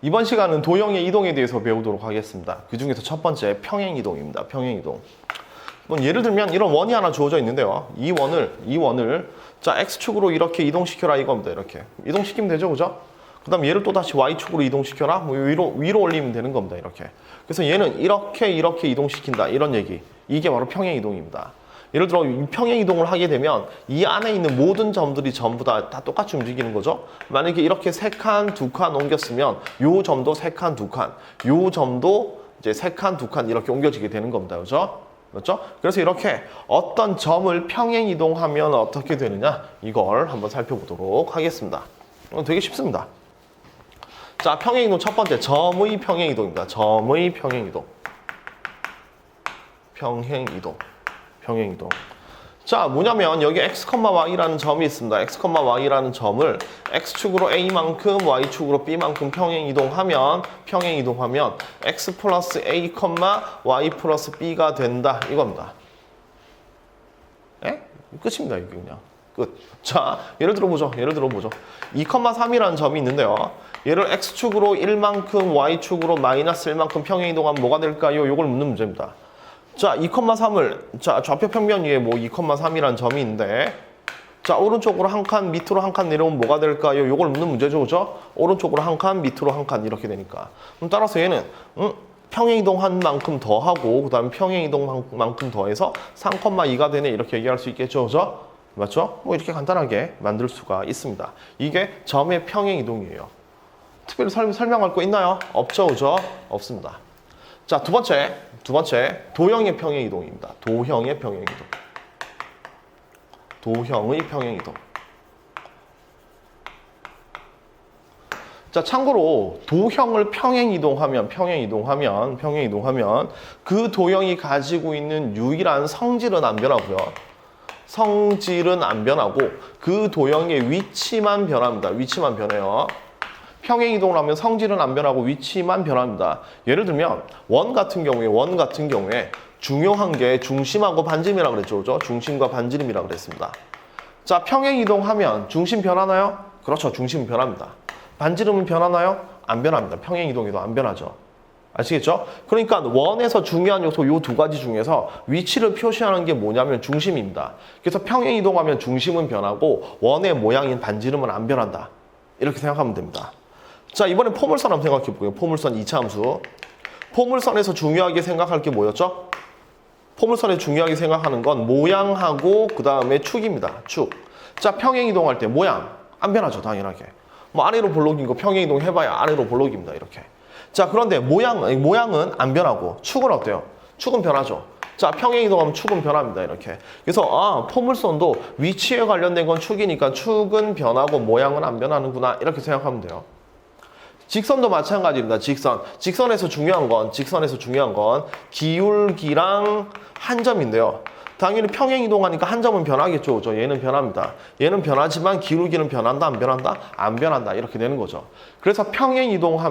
이번 시간은 도형의 이동에 대해서 배우도록 하겠습니다. 그 중에서 첫 번째 평행이동입니다. 평행이동. 예를 들면 이런 원이 하나 주어져 있는데요. 이 원을 자 x축으로 이렇게 이동시켜라 이겁니다. 이렇게 이동시키면 되죠, 그죠? 그 다음 얘를 또 다시 y축으로 이동시켜라. 뭐 위로 올리면 되는 겁니다. 이렇게. 그래서 얘는 이렇게 이동시킨다. 이런 얘기. 이게 바로 평행이동입니다. 예를 들어 평행이동을 하게 되면 이 안에 있는 모든 점들이 전부 다 똑같이 움직이는 거죠. 만약에 이렇게 3칸, 2칸 옮겼으면 요 점도 3칸, 2칸, 요 점도 이제 3칸, 2칸 이렇게 옮겨지게 되는 겁니다. 그죠? 맞죠? 그래서 이렇게 어떤 점을 평행이동하면 어떻게 되느냐 이걸 한번 살펴보도록 하겠습니다. 되게 쉽습니다. 자, 평행이동 첫 번째 점의 평행이동입니다. 점의 평행이동. 평행이동. 자, 뭐냐면 여기 x, y라는 점이 있습니다. x, y라는 점을 x축으로 a만큼 y축으로 b만큼 평행이동하면 x 플러스 a, y 플러스 b가 된다 이겁니다. 에? 끝입니다. 이게 그냥 끝. 자, 예를 들어보죠. 2, 3이라는 점이 있는데요. 얘를 x축으로 1만큼 y축으로 마이너스 1만큼 평행이동하면 뭐가 될까요? 이걸 묻는 문제입니다. 자, 2,3을 자 좌표 평면 위에 뭐 2,3이라는 점이 있는데 자 오른쪽으로 한 칸 밑으로 한 칸 내려오면 뭐가 될까요? 이걸 묻는 문제죠, 그죠? 오른쪽으로 한 칸 밑으로 한 칸 이렇게 되니까 그럼 따라서 얘는 평행이동한 만큼 더하고 그 다음에 평행이동만큼 더해서 3,2가 되네 이렇게 얘기할 수 있겠죠, 그죠? 맞죠? 뭐 이렇게 간단하게 만들 수가 있습니다. 이게 점의 평행이동이에요. 특별히 설명할 거 있나요? 없죠, 그죠? 없습니다. 자, 두 번째 도형의 평행이동입니다. 도형의 평행이동. 자, 참고로 도형을 평행이동하면 그 도형이 가지고 있는 유일한 성질은 안 변하고요. 그 도형의 위치만 변합니다. 위치만 변해요. 평행이동을 하면 성질은 안 변하고 위치만 변합니다. 예를 들면 원 같은 경우에 중요한 게 중심하고 반지름이라고 그랬죠. 그죠? 중심과 반지름이라고 그랬습니다. 자, 평행이동하면 중심 변하나요? 그렇죠. 중심은 변합니다. 반지름은 변하나요? 안 변합니다. 평행이동에도 안 변하죠. 아시겠죠? 그러니까 원에서 중요한 요소 이 두 가지 중에서 위치를 표시하는 게 뭐냐면 중심입니다. 그래서 평행이동하면 중심은 변하고 원의 모양인 반지름은 안 변한다. 이렇게 생각하면 됩니다. 자, 이번엔 포물선 한번 생각해 볼게요. 포물선 2차 함수. 포물선에서 중요하게 생각할 게 뭐였죠? 포물선에 중요하게 생각하는 건 모양하고 그 다음에 축입니다. 축. 자, 평행이동할 때 모양 안 변하죠, 당연하게. 뭐 아래로 볼록인 거 평행이동 해봐야 아래로 볼록입니다, 이렇게. 자, 그런데 모양은 안 변하고 축은 어때요? 축은 변하죠. 자, 평행이동하면 축은 변합니다, 이렇게. 그래서 포물선도 위치에 관련된 건 축이니까 축은 변하고 모양은 안 변하는구나 이렇게 생각하면 돼요. 직선도 마찬가지입니다. 직선에서 중요한 건 기울기랑 한 점인데요. 당연히 평행이동하니까 한 점은 변하겠죠, 그죠? 얘는 변합니다. 얘는 변하지만 기울기는 변한다, 안 변한다? 안 변한다. 이렇게 되는 거죠. 그래서 평행이동을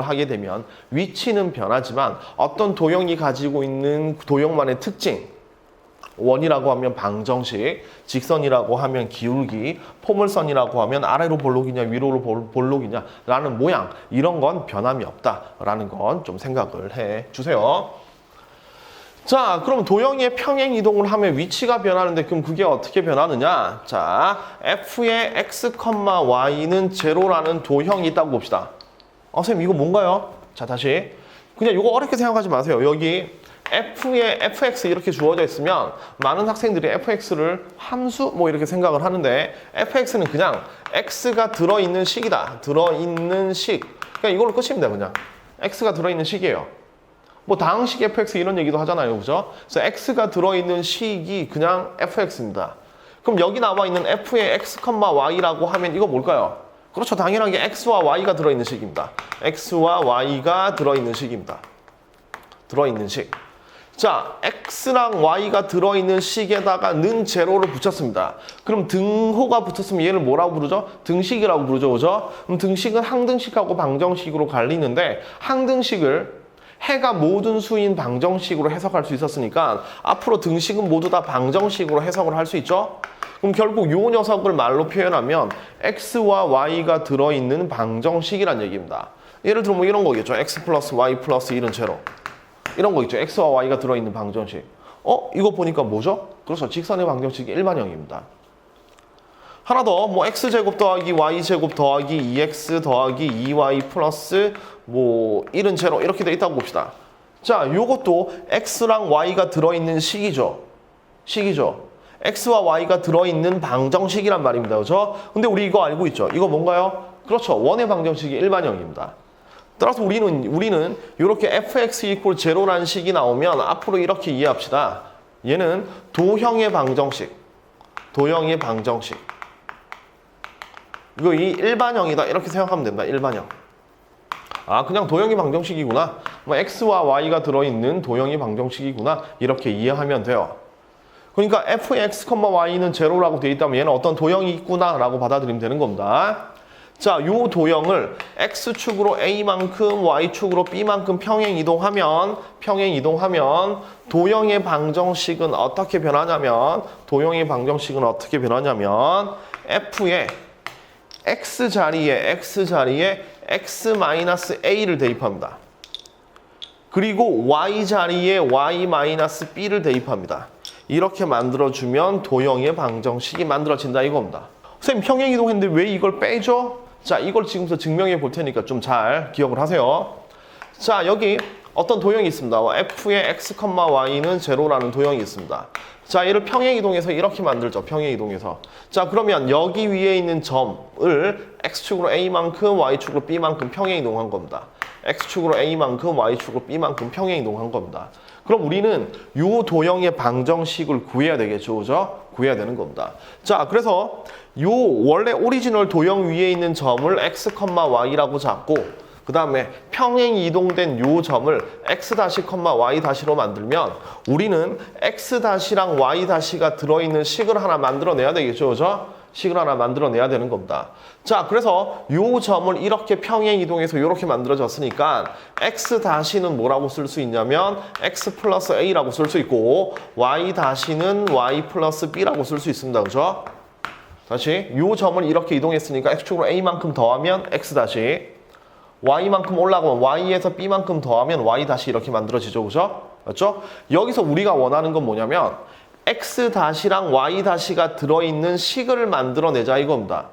하게 되면 위치는 변하지만 어떤 도형이 가지고 있는 도형만의 특징, 원이라고 하면 방정식, 직선이라고 하면 기울기, 포물선이라고 하면 아래로 볼록이냐 위로 볼록이냐 라는 모양, 이런 건 변함이 없다라는 건 좀 생각을 해 주세요. 자, 그럼 도형의 평행이동을 하면 위치가 변하는데 그럼 그게 어떻게 변하느냐? 자, f의 x, y는 제로라는 도형이 있다고 봅시다. 선생님 이거 뭔가요? 자, 다시 그냥 이거 어렵게 생각하지 마세요. 여기 f의 fx 이렇게 주어져 있으면 많은 학생들이 fx를 함수 뭐 이렇게 생각을 하는데 fx는 그냥 x가 들어있는 식이다. 들어있는 식. 그냥 이걸로 끝입니다. 그냥 x가 들어있는 식이에요. 뭐 다항식 fx 이런 얘기도 하잖아요, 그죠? 그래서 x가 들어있는 식이 그냥 fx입니다. 그럼 여기 나와 있는 f의 x, y라고 하면 이거 뭘까요? 그렇죠, 당연하게 x와 y가 들어있는 식입니다. x와 y가 들어있는 식입니다. 들어있는 식. 자, x랑 y가 들어있는 식에다가 는 제로를 붙였습니다. 그럼 등호가 붙었으면 얘를 뭐라고 부르죠? 등식이라고 부르죠, 그죠? 그럼 등식은 항등식하고 방정식으로 갈리는데 항등식을 해가 모든 수인 방정식으로 해석할 수 있었으니까 앞으로 등식은 모두 다 방정식으로 해석을 할 수 있죠? 그럼 결국 요 녀석을 말로 표현하면 x와 y가 들어있는 방정식이란 얘기입니다. 예를 들어 뭐 이런 거겠죠. x 플러스 y 플러스 1은 제로. 이런 거 있죠. x와 y가 들어있는 방정식. 이거 보니까 뭐죠? 그렇죠. 직선의 방정식이 일반형입니다. 하나 더, 뭐 x제곱 더하기 y제곱 더하기 2x 더하기 2y 플러스 뭐 1은 제로 이렇게 돼 있다고 봅시다. 자, 요것도 x랑 y가 들어있는 식이죠. x와 y가 들어있는 방정식이란 말입니다. 그렇죠? 근데 우리 이거 알고 있죠? 이거 뭔가요? 그렇죠. 원의 방정식이 일반형입니다. 따라서 우리는 이렇게 fx equal 제로라는 식이 나오면 앞으로 이렇게 이해합시다. 얘는 도형의 방정식. 이거 이 일반형이다. 이렇게 생각하면 된다. 일반형. 아, 그냥 도형의 방정식이구나. 뭐 x와 y가 들어있는 도형의 방정식이구나. 이렇게 이해하면 돼요. 그러니까 fx, y는 제로라고 되어 있다면 얘는 어떤 도형이 있구나 라고 받아들이면 되는 겁니다. 자, 요 도형을 x축으로 a만큼 y축으로 b만큼 평행 이동하면 도형의 방정식은 어떻게 변하냐면 f의 x 자리에 x-a를 대입합니다. 그리고 y 자리에 y-b를 대입합니다. 이렇게 만들어주면 도형의 방정식이 만들어진다 이겁니다. 선생님 평행 이동했는데 왜 이걸 빼죠? 자, 이걸 지금부터 증명해 볼 테니까 좀 잘 기억을 하세요. 자, 여기 어떤 도형이 있습니다. f의 x, y는 제로라는 도형이 있습니다. 자, 얘를 평행 이동해서 이렇게 만들죠. 평행 이동해서. 자, 그러면 여기 위에 있는 점을 x축으로 a만큼 y축으로 b만큼 평행 이동한 겁니다. x축으로 a만큼 y축으로 b만큼 평행 이동한 겁니다. 그럼 우리는 이 도형의 방정식을 구해야 되겠죠, 그죠? 구해야 되는 겁니다. 자, 그래서 요 원래 오리지널 도형 위에 있는 점을 x, y라고 잡고 그 다음에 평행 이동된 요 점을 x-, y-로 만들면 우리는 x-랑 y-가 들어있는 식을 하나 만들어내야 되겠죠, 그죠? 식을 하나 만들어내야 되는 겁니다. 자, 그래서 요 점을 이렇게 평행 이동해서 이렇게 만들어졌으니까 x-는 뭐라고 쓸 수 있냐면 x 플러스 a라고 쓸 수 있고 y-는 y 플러스 b라고 쓸 수 있습니다. 그죠? 다시 요 점을 이렇게 이동했으니까 x축으로 a만큼 더하면 x-, y만큼 올라가면 y에서 b만큼 더하면 y- 이렇게 만들어지죠. 그죠? 맞죠? 여기서 우리가 원하는 건 뭐냐면 x-랑 y-가 들어있는 식을 만들어내자 이겁니다.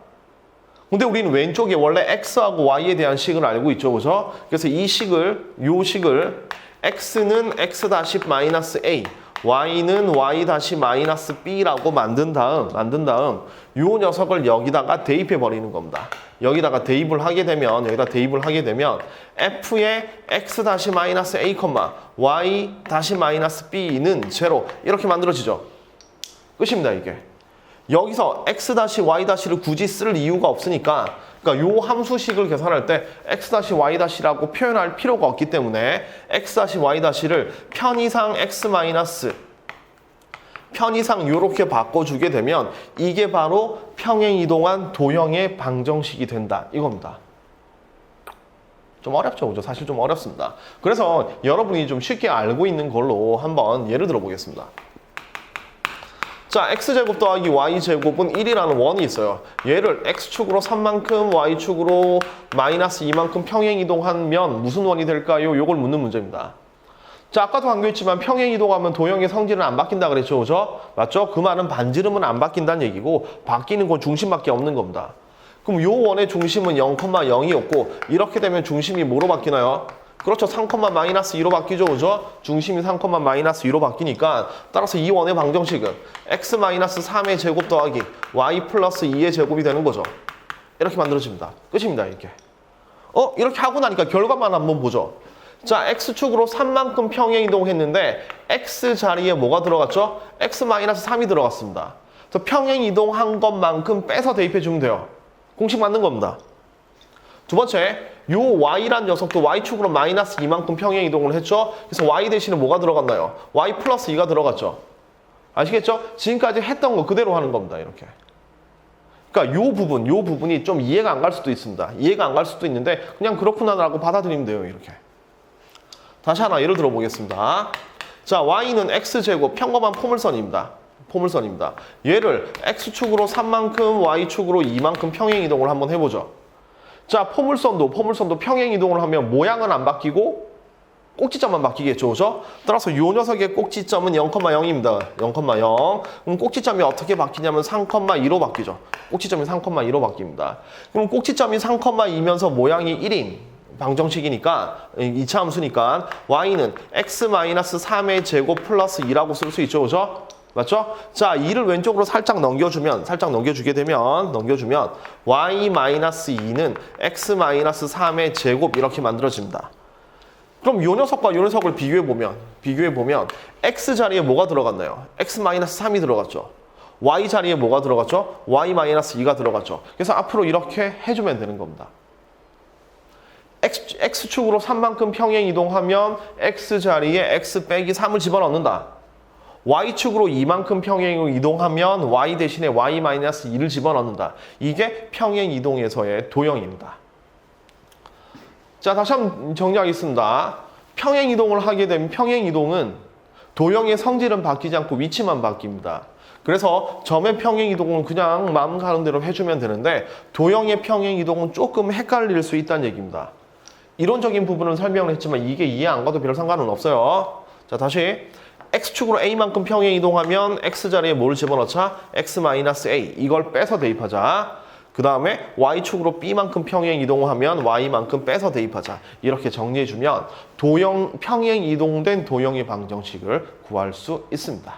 근데 우리는 왼쪽에 원래 x하고 y에 대한 식을 알고 있죠. 그죠? 그래서 요 식을 x는 x-a, y는 y-b라고 만든 다음 요 녀석을 여기다가 대입해 버리는 겁니다. 여기다 대입을 하게 되면 f의 x-a, y-b는 제로 이렇게 만들어지죠. 끝입니다, 이게. 여기서 x-y-를 굳이 쓸 이유가 없으니까 그러니까 요 함수식을 계산할 때 x-y-라고 표현할 필요가 없기 때문에 x-y-를 편의상 x- 편의상 요렇게 바꿔주게 되면 이게 바로 평행 이동한 도형의 방정식이 된다 이겁니다. 좀 어렵죠, 그죠? 사실 좀 어렵습니다. 그래서 여러분이 좀 쉽게 알고 있는 걸로 한번 예를 들어 보겠습니다. 자, x제곱 더하기 y제곱은 1이라는 원이 있어요. 얘를 x축으로 3만큼 y축으로 마이너스 2만큼 평행 이동하면 무슨 원이 될까요? 요걸 묻는 문제입니다. 자, 아까도 강조했지만 평행 이동하면 도형의 성질은 안 바뀐다 그랬죠, 그죠? 맞죠? 그 말은 반지름은 안 바뀐다는 얘기고 바뀌는 건 중심밖에 없는 겁니다. 그럼 요 원의 중심은 0,0이었고 이렇게 되면 중심이 뭐로 바뀌나요? 그렇죠. 3,-2로 바뀌죠, 그죠? 중심이 3,-2로 바뀌니까 따라서 이 원의 방정식은 x-3의 제곱 더하기 y 플러스 2의 제곱이 되는 거죠. 이렇게 만들어집니다. 끝입니다, 이렇게. 이렇게 하고 나니까 결과만 한번 보죠. 자, x축으로 3만큼 평행 이동했는데 x 자리에 뭐가 들어갔죠? x-3이 들어갔습니다. 그래서 평행 이동한 것만큼 빼서 대입해 주면 돼요. 공식 맞는 겁니다. 두 번째, 요 y란 녀석도 y축으로 마이너스 2만큼 평행 이동을 했죠? 그래서 y 대신에 뭐가 들어갔나요? y 플러스 2가 들어갔죠? 아시겠죠? 지금까지 했던 거 그대로 하는 겁니다, 이렇게. 그러니까 요 부분이 좀 이해가 안 갈 수도 있습니다. 이해가 안 갈 수도 있는데 그냥 그렇구나라고 받아들이면 돼요, 이렇게. 다시 하나 예를 들어 보겠습니다. 자, y는 x제곱 평범한 포물선입니다. 포물선입니다. 얘를 x축으로 3만큼, y축으로 2만큼 평행이동을 한번 해보죠. 자, 포물선도 평행이동을 하면 모양은 안 바뀌고 꼭지점만 바뀌겠죠, 그죠? 따라서 이 녀석의 꼭지점은 0,0입니다. 0,0. 그럼 꼭지점이 어떻게 바뀌냐면 3,2로 바뀌죠. 꼭지점이 3,2로 바뀝니다. 그럼 꼭지점이 3,2면서 모양이 1인 방정식이니까 2차 함수니까 y는 x-3의 제곱 플러스 2라고 쓸 수 있죠, 그죠? 맞죠? 자, 2를 왼쪽으로 살짝 넘겨주면 y-2는 x-3의 제곱 이렇게 만들어집니다. 그럼 이 녀석과 이 녀석을 비교해보면 x 자리에 뭐가 들어갔나요? x-3이 들어갔죠. y 자리에 뭐가 들어갔죠? y-2가 들어갔죠. 그래서 앞으로 이렇게 해주면 되는 겁니다. x축으로 3만큼 평행 이동하면 x 자리에 x 빼기 3을 집어넣는다. y축으로 2만큼 평행 이동하면 y 대신에 y-2를 집어넣는다. 이게 평행 이동에서의 도형입니다. 자, 다시 한번 정리하겠습니다. 평행 이동을 하게 되면 평행 이동은 도형의 성질은 바뀌지 않고 위치만 바뀝니다. 그래서 점의 평행 이동은 그냥 마음 가는 대로 해주면 되는데 도형의 평행 이동은 조금 헷갈릴 수 있다는 얘기입니다. 이론적인 부분은 설명을 했지만 이게 이해 안 가도 별 상관은 없어요. 자, 다시 x축으로 a만큼 평행 이동하면 x 자리에 뭐를 집어넣자? x-a 이걸 빼서 대입하자. 그 다음에 y축으로 b만큼 평행 이동하면 y만큼 빼서 대입하자. 이렇게 정리해주면 평행 이동된 도형의 방정식을 구할 수 있습니다.